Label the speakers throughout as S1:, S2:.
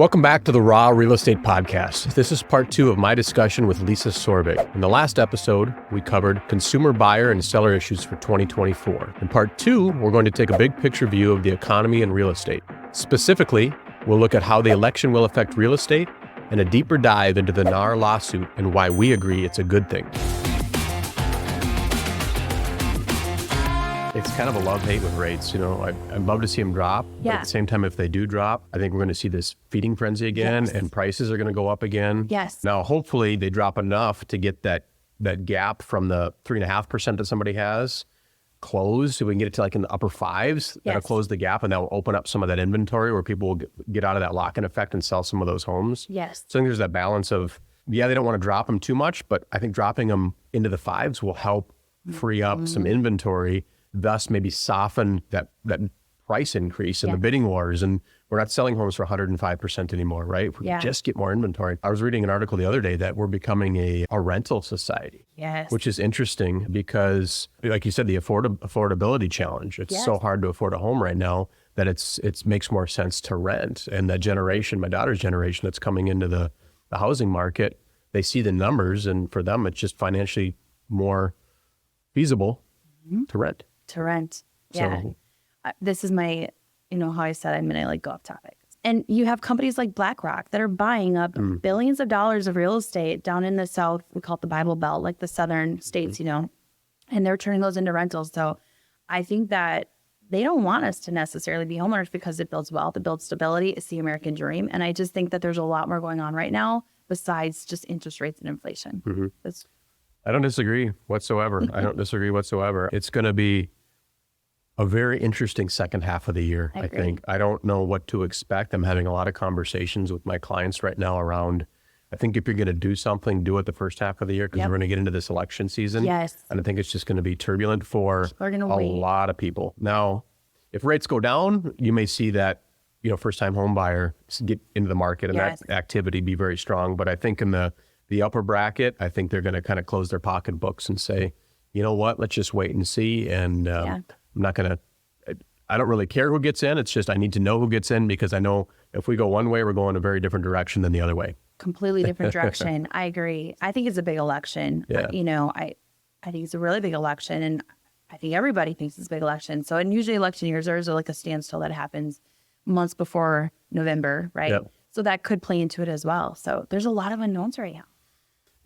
S1: Welcome back to the Raw Real Estate Podcast. This is part 2 of my discussion with Lisa Sorvig. In the last episode, we covered consumer buyer and seller issues for 2024. In part 2, we're going to take a big picture view of the economy and real estate. Specifically, we'll look at how the election will affect real estate and a deeper dive into the NAR lawsuit and why we agree it's a good thing. It's kind of a love-hate with rates. You know, I'd love to see them drop.
S2: Yeah.
S1: But at the same time, if they do drop, I think we're going to see this feeding frenzy again,
S2: Yes.
S1: and prices are going to go up again.
S2: Yes.
S1: Now, hopefully, they drop enough to get that gap from the 3.5% that somebody has closed, so we can get it to like in the upper fives. That'll
S2: Yes.
S1: close the gap, and that will open up some of that inventory where people will get out of that lock-in effect and sell some of those homes.
S2: Yes.
S1: So I think there's that balance of, yeah, they don't want to drop them too much, but I think dropping them into the fives will help free up some inventory, thus maybe soften that price increase in the bidding wars. And we're not selling homes for 105% anymore, right? If we just get more inventory. I was reading an article the other day that we're becoming a rental society.
S2: Yes.
S1: Which is interesting because, like you said, the affordability challenge. It's so hard to afford a home right now that it makes more sense to rent. And that generation, my daughter's generation that's coming into the housing market, they see the numbers, and for them, it's just financially more feasible to rent.
S2: Yeah.
S1: So,
S2: This is my, how I said I'm going to like go off topic. And you have companies like BlackRock that are buying up billions of dollars of real estate down in the South. We call it the Bible Belt, like the southern states, and they're turning those into rentals. So I think that they don't want us to necessarily be homeowners because it builds wealth, it builds stability. It's the American dream. And I just think that there's a lot more going on right now besides just interest rates and inflation.
S1: I don't disagree whatsoever. It's going to be a very interesting second half of the year, I think. I don't know what to expect. I'm having a lot of conversations with my clients right now around, I think if you're going to do something, do it the first half of the year because we're going to get into this election season.
S2: Yes.
S1: And I think it's just going to be turbulent for a
S2: wait.
S1: lot of people. Now, if rates go down, you may see that, first-time home buyer get into the market and that activity be very strong. But I think in the upper bracket, I think they're going to kind of close their pocketbooks and say, you know what, let's just wait and see. And I'm not going to, I don't really care who gets in. It's just I need to know who gets in because I know if we go one way, we're going a very different direction than the other way.
S2: Completely different direction. I agree. I think it's a big election.
S1: Yeah.
S2: I think it's a really big election, and I think everybody thinks it's a big election. So, and usually election years, there's like a standstill that happens months before November, right?
S1: Yep.
S2: So that could play into it as well. So there's a lot of unknowns right now.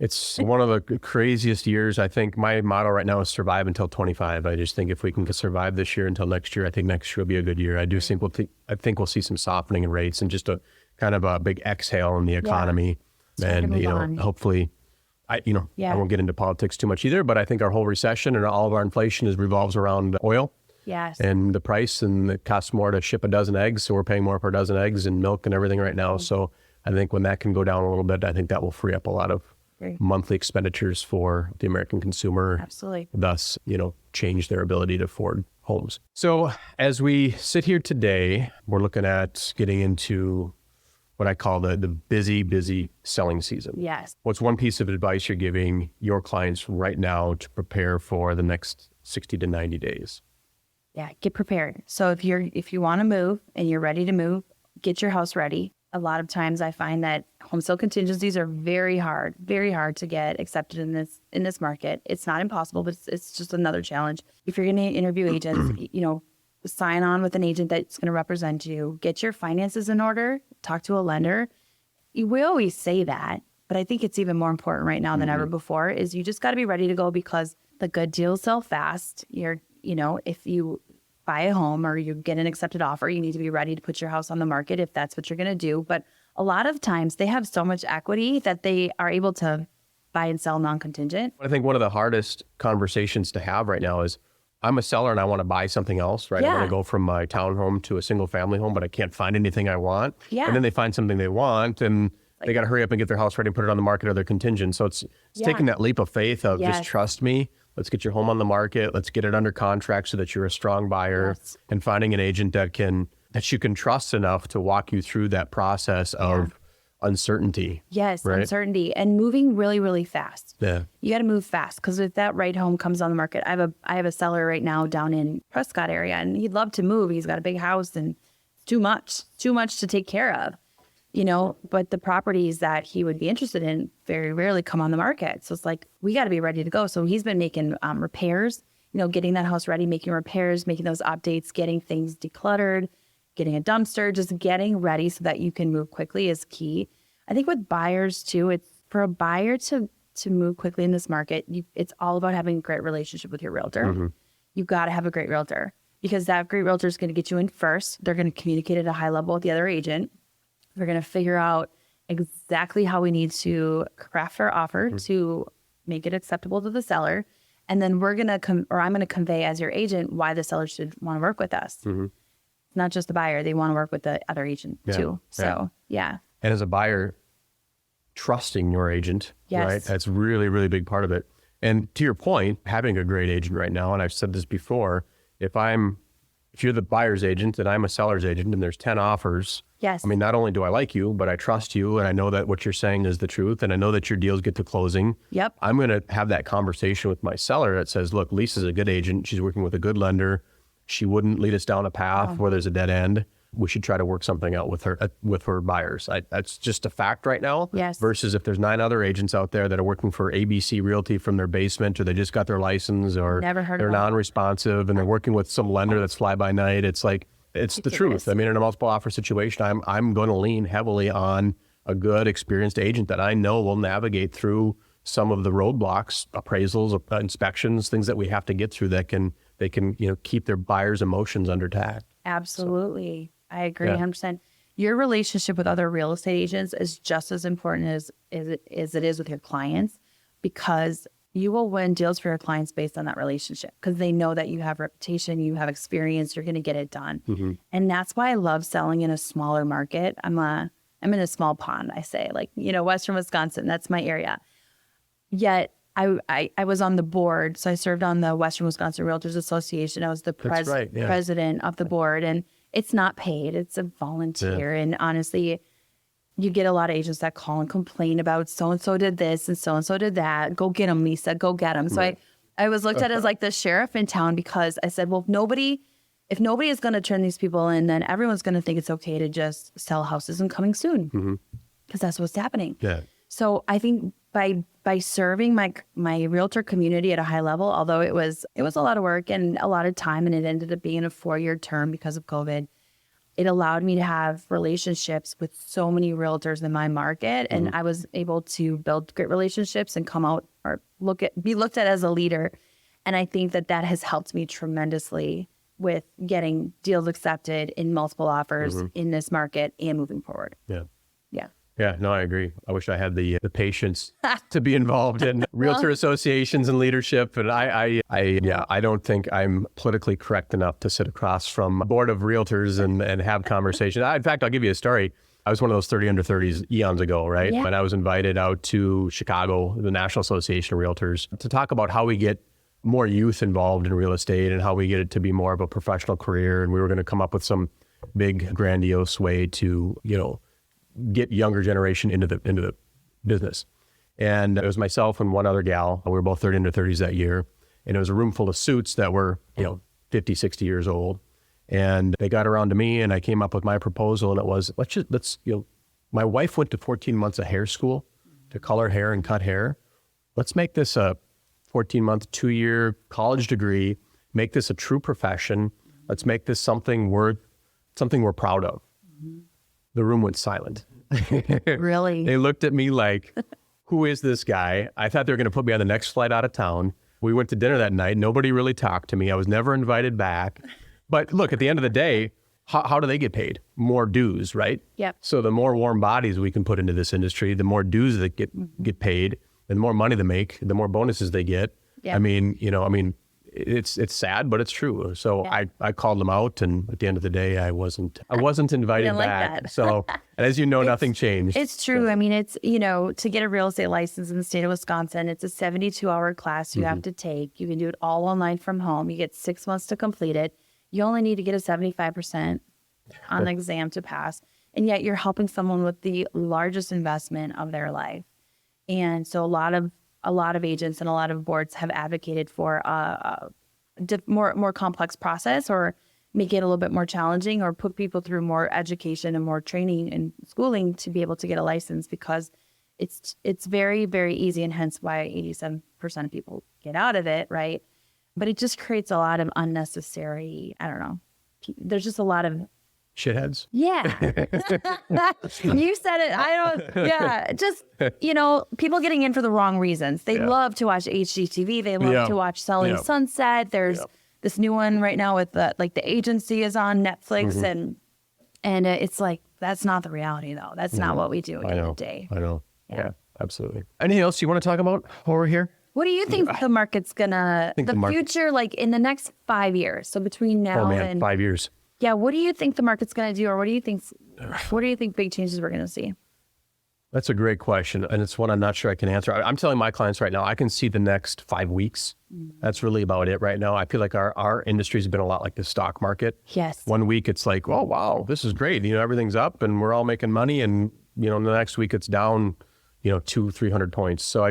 S1: It's one of the craziest years. I think my motto right now is survive until 25. I just think if we can survive this year until next year, I think next year will be a good year. I do think we'll see some softening in rates and just a kind of a big exhale in the economy. And hopefully, I won't get into politics too much either, but I think our whole recession and all of our inflation revolves around oil.
S2: Yes.
S1: And the price, and it costs more to ship a dozen eggs, so we're paying more per dozen eggs and milk and everything right now. So I think when that can go down a little bit, I think that will free up a lot of monthly expenditures for the American consumer.
S2: Absolutely.
S1: Thus, change their ability to afford homes. So as we sit here today, we're looking at getting into what I call the busy selling season.
S2: Yes.
S1: What's one piece of advice you're giving your clients right now to prepare for the next 60 to 90 days?
S2: Yeah, get prepared. So if you want to move and you're ready to move, get your house ready. A lot of times I find that home sale contingencies are very hard to get accepted in this market. It's not impossible, but it's just another challenge. If you're going to interview agents, sign on with an agent that's going to represent you. Get your finances in order. Talk to a lender. We always say that, but I think it's even more important right now than ever before is you just got to be ready to go because the good deals sell fast. If you buy a home or you get an accepted offer, you need to be ready to put your house on the market if that's what you're going to do. But a lot of times they have so much equity that they are able to buy and sell non-contingent.
S1: I think one of the hardest conversations to have right now is I'm a seller and I want to buy something else, right?
S2: Yeah.
S1: I want to go from my townhome to a single family home, but I can't find anything I want.
S2: Yeah.
S1: And then they find something they want and they got to hurry up and get their house ready and put it on the market or they're contingent. So it's taking that leap of faith of just trust me. Let's get your home on the market. Let's get it under contract so that you're a strong buyer and finding an agent that you can trust enough to walk you through that process of uncertainty.
S2: Yes,
S1: right?
S2: Uncertainty and moving really, really fast.
S1: Yeah.
S2: You got to move fast because if that right home comes on the market, I have a seller right now down in Prescott area and he'd love to move. He's got a big house and it's too much to take care of. but the properties that he would be interested in very rarely come on the market. So it's like, we got to be ready to go. So he's been making repairs, getting that house ready, making repairs, making those updates, getting things decluttered, getting a dumpster, just getting ready so that you can move quickly is key. I think with buyers too, it's for a buyer to move quickly in this market, it's all about having a great relationship with your realtor. Mm-hmm. You've got to have a great realtor, because that great realtor is going to get you in first. They're going to communicate at a high level with the other agent. They're going to figure out exactly how we need to craft our offer to make it acceptable to the seller. And then we're going to I'm going to convey as your agent why the seller should want to work with us. Mm-hmm. It's not just the buyer. They want to work with the other agent too. So, yeah.
S1: And as a buyer, trusting your agent, right? That's really, really big part of it. And to your point, having a great agent right now, and I've said this before, if you're the buyer's agent and I'm a seller's agent and there's 10 offers, I mean, not only do I like you, but I trust you and I know that what you're saying is the truth and I know that your deals get to closing.
S2: Yep.
S1: I'm going to have that conversation with my seller that says, look, Lisa's a good agent. She's working with a good lender. She wouldn't lead us down a path where there's a dead end. We should try to work something out with her buyers. That's just a fact right now.
S2: Yes.
S1: Versus if there's 9 other agents out there that are working for ABC Realty from their basement, or they just got their license, or they're non-responsive and they're working with some lender that's fly by night. It's like, it's the truth. I mean, in a multiple offer situation, I'm going to lean heavily on a good, experienced agent that I know will navigate through some of the roadblocks, appraisals, inspections, things that we have to get through that they can keep their buyers' emotions under tact.
S2: Absolutely. I agree 100%. Your relationship with other real estate agents is just as important as it is with your clients, because you will win deals for your clients based on that relationship, because they know that you have reputation, you have experience, you're going to get it done. Mm-hmm. And that's why I love selling in a smaller market. I'm in a small pond, I say, like, Western Wisconsin, that's my area. Yet I was on the board. So I served on the Western Wisconsin Realtors Association. I was the president of the board, and it's not paid. It's a volunteer. Yeah. And honestly, you get a lot of agents that call and complain about so-and-so did this and so-and-so did that. Go get them, Lisa, go get them. So I was looked at as like the sheriff in town, because I said, well, if nobody is going to turn these people in, then everyone's going to think it's okay to just sell houses and coming soon, because that's what's happening.
S1: Yeah.
S2: So I think by serving my realtor community at a high level, although it was a lot of work and a lot of time, and it ended up being a 4-year term because of COVID, it allowed me to have relationships with so many realtors in my market. And I was able to build great relationships and come out or be looked at as a leader. And I think that has helped me tremendously with getting deals accepted in multiple offers in this market and moving forward.
S1: Yeah.
S2: Yeah.
S1: Yeah, no, I agree. I wish I had the patience to be involved in realtor associations and leadership. And I don't think I'm politically correct enough to sit across from a board of realtors and have conversations. In fact, I'll give you a story. I was one of those 30 under 30s eons ago, right?
S2: Yeah.
S1: And I was invited out to Chicago, the National Association of Realtors, to talk about how we get more youth involved in real estate and how we get it to be more of a professional career. And we were going to come up with some big grandiose way to, get younger generation into the business. And it was myself and one other gal. We were both 30 under 30s that year. And it was a room full of suits that were, 50, 60 years old. And they got around to me and I came up with my proposal, and it was, my wife went to 14 months of hair school to color hair and cut hair. Let's make this a 14-month, 2-year college degree, make this a true profession. Let's make this something we're proud of. Mm-hmm. The room went silent.
S2: Really?
S1: They looked at me like, who is this guy? I thought they were going to put me on the next flight out of town. We went to dinner that night. Nobody really talked to me. I was never invited back. But look, at the end of the day, how do they get paid? More dues, right?
S2: Yep.
S1: So the more warm bodies we can put into this industry, the more dues that get paid, and the more money they make, the more bonuses they get. Yep. I mean, it's sad, but it's true. So I called them out, and at the end of the day, I wasn't invited back. Like so, and as you know, nothing changed.
S2: It's true. So. I mean, it's, to get a real estate license in the state of Wisconsin, it's a 72-hour class you have to take. You can do it all online from home. You get 6 months to complete it. You only need to get a 75% on the exam to pass. And yet you're helping someone with the largest investment of their life. And so a lot of agents and a lot of boards have advocated for a more complex process, or make it a little bit more challenging or put people through more education and more training and schooling to be able to get a license, because it's very, very easy, and hence why 87% of people get out of it, right? But it just creates a lot of unnecessary, I don't know. There's just a lot of
S1: shitheads.
S2: Yeah. You said it. I don't, yeah. Just, people getting in for the wrong reasons. They love to watch HGTV. They love to watch Selling Sunset. There's this new one right now with The Agency is on Netflix. And it's like, that's not the reality though. That's not what we do in the day.
S1: I know. Yeah, absolutely. Anything else you want to talk about over here?
S2: What do you think the market's gonna, future, like in the next 5 years? So between now and
S1: 5 years.
S2: Yeah. What do you think the market's going to do? Or what do you think big changes we're going to see?
S1: That's a great question. And it's one I'm not sure I can answer. I'm telling my clients right now, I can see the next 5 weeks. That's really about it right now. I feel like our industry has been a lot like the stock market.
S2: Yes.
S1: 1 week, it's like, oh, wow, this is great. Everything's up and we're all making money. And, the next week it's down, 200-300 points. So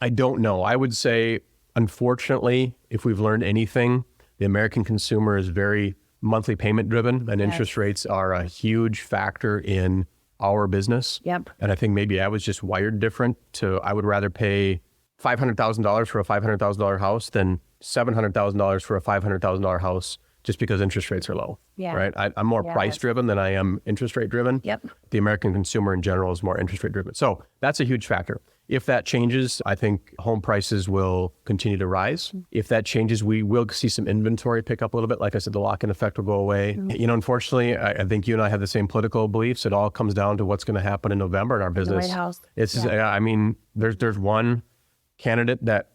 S1: I don't know. I would say, unfortunately, if we've learned anything, the American consumer is very monthly payment driven, and interest rates are a huge factor in our business.
S2: Yep.
S1: And I think maybe I was just wired different I would rather pay $500,000 for a $500,000 house than $700,000 for a $500,000 house just because interest rates are low.
S2: Yeah.
S1: Right. I'm more price driven than I am interest rate driven.
S2: Yep.
S1: The American consumer in general is more interest rate driven. So that's a huge factor. If that changes, I think home prices will continue to rise. If that changes, we will see some inventory pick up a little bit. Like I said, the lock-in effect will go away. Unfortunately, I think you and I have the same political beliefs. It all comes down to what's going to happen in November in our business.
S2: The White House.
S1: There's one candidate that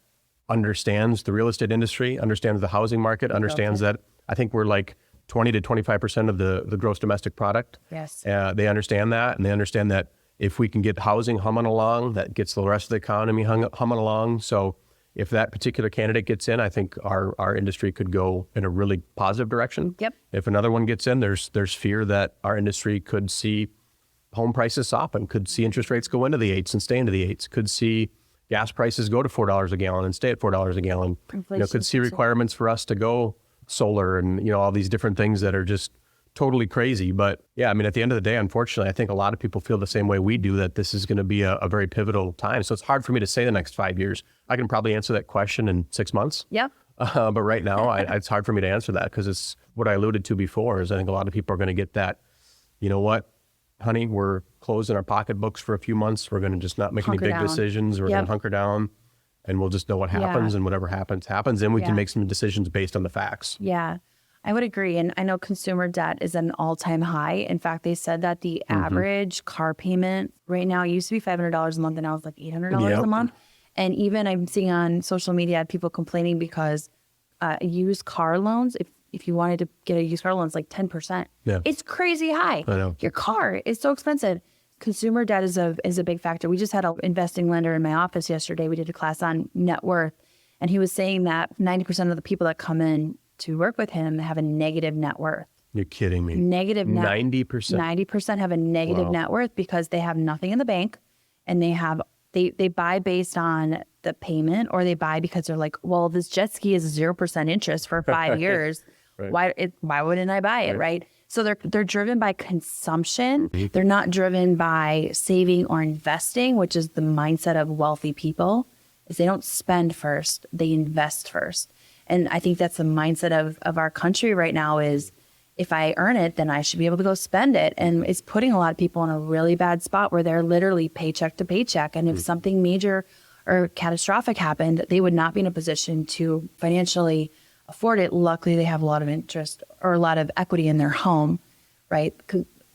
S1: understands the real estate industry, understands the housing market, understands that I think we're like 20 to 25% of the gross domestic product.
S2: Yes.
S1: They understand that, and they understand that if we can get housing humming along, that gets the rest of the economy humming along. So if that particular candidate gets in, I think our industry could go in a really positive direction.
S2: Yep.
S1: If another one gets in, there's fear that our industry could see home prices soften, could see interest rates go into the 8s and stay into the 8s, could see gas prices go to $4 a gallon and stay at $4 a gallon. Could see requirements for us to go solar and, all these different things that are just totally crazy. But yeah, at the end of the day, unfortunately, I think a lot of people feel the same way we do, that this is going to be a very pivotal time. So it's hard for me to say the next 5 years. I can probably answer that question in 6 months.
S2: Yep.
S1: But right now, it's hard for me to answer that, because it's what I alluded to before is I think a lot of people are going to get that, you know what, honey, we're closing our pocketbooks for a few months. We're going to just not make any big decisions. We're going to hunker down, and we'll just know what happens, and whatever happens. And we can make some decisions based on the facts.
S2: Yeah. I would agree. And I know consumer debt is at an all-time high. In fact, they said that the average car payment right now used to be $500 a month, and now it's like $800 a month. And even I'm seeing on social media people complaining because used car loans, if you wanted to get a used car loan, it's like 10%.
S1: Yeah.
S2: It's crazy high.
S1: I know.
S2: Your car is so expensive. Consumer debt is a big factor. We just had an investing lender in my office yesterday. We did a class on net worth, and he was saying that 90% of the people that come in to work with him have a negative net worth.
S1: You're kidding me.
S2: Negative net
S1: 90%.
S2: 90% have a negative net worth because they have nothing in the bank, and they buy based on the payment, or they buy because they're like, well, this jet ski is 0% interest for 5 years. Right. Why wouldn't I buy it? Right. So they're driven by consumption. They're not driven by saving or investing, which is the mindset of wealthy people. Is they don't spend first, they invest first. And I think that's the mindset of our country right now is, if I earn it, then I should be able to go spend it. And it's putting a lot of people in a really bad spot where they're literally paycheck to paycheck. And if something major or catastrophic happened, they would not be in a position to financially afford it. Luckily, they have a lot of interest or a lot of equity in their home, right?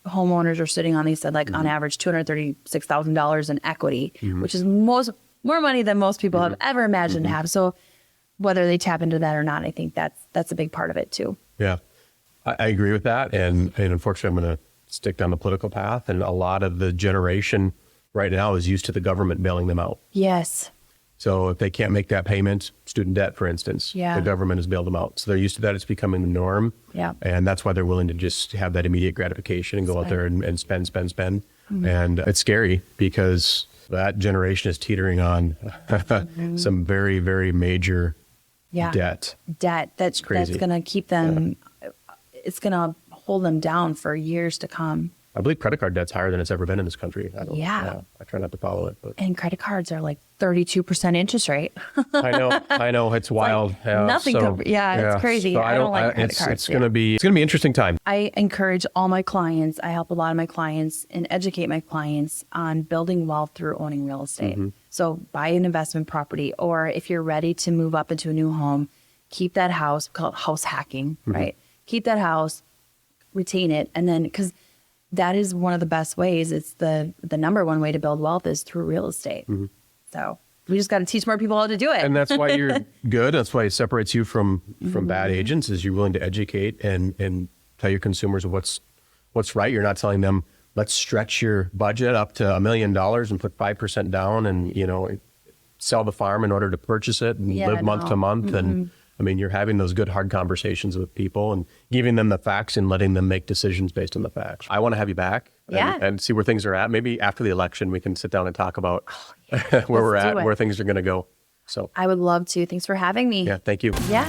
S2: Homeowners are sitting on, they said, like on average, $236,000 in equity, which is more money than most people have ever imagined to have. So whether they tap into that or not, I think that's a big part of it too.
S1: Yeah, I agree with that. And unfortunately, I'm going to stick down the political path. And a lot of the generation right now is used to the government bailing them out.
S2: Yes.
S1: So if they can't make that payment, student debt, for instance, the government has bailed them out. So they're used to that. It's becoming the norm.
S2: Yeah.
S1: And that's why they're willing to just have that immediate gratification and go out there and spend. And it's scary because that generation is teetering on some very, very major debt.
S2: That's
S1: crazy.
S2: going to keep them, it's going to hold them down for years to come.
S1: I believe credit card debt's higher than it's ever been in this country.
S2: Yeah.
S1: I try not to follow it, but
S2: And credit cards are like 32% interest rate.
S1: I know, it's wild.
S2: Nothing. It's crazy.
S1: So
S2: I don't like credit
S1: it's,
S2: cards.
S1: It's gonna be an interesting time.
S2: I encourage all my clients. I help a lot of my clients and educate my clients on building wealth through owning real estate. So buy an investment property, or if you're ready to move up into a new home, keep that house. We call it house hacking, right? Keep that house, retain it, and then because that is one of the best ways. It's the number one way to build wealth is through real estate. So we just got to teach more people how to do it.
S1: And that's why you're good. That's why it separates you from bad agents, is you're willing to educate and tell your consumers what's right. You're not telling them, let's stretch your budget up to $1 million and put 5% down and, sell the farm in order to purchase it and live month to month. And I mean, you're having those good, hard conversations with people and giving them the facts and letting them make decisions based on the facts. I want to have you back and see where things are at. Maybe after the election, we can sit down and talk about where we're at, where things are going to go. So
S2: I would love to. Thanks for having me.
S1: Yeah, thank you.
S2: Yeah.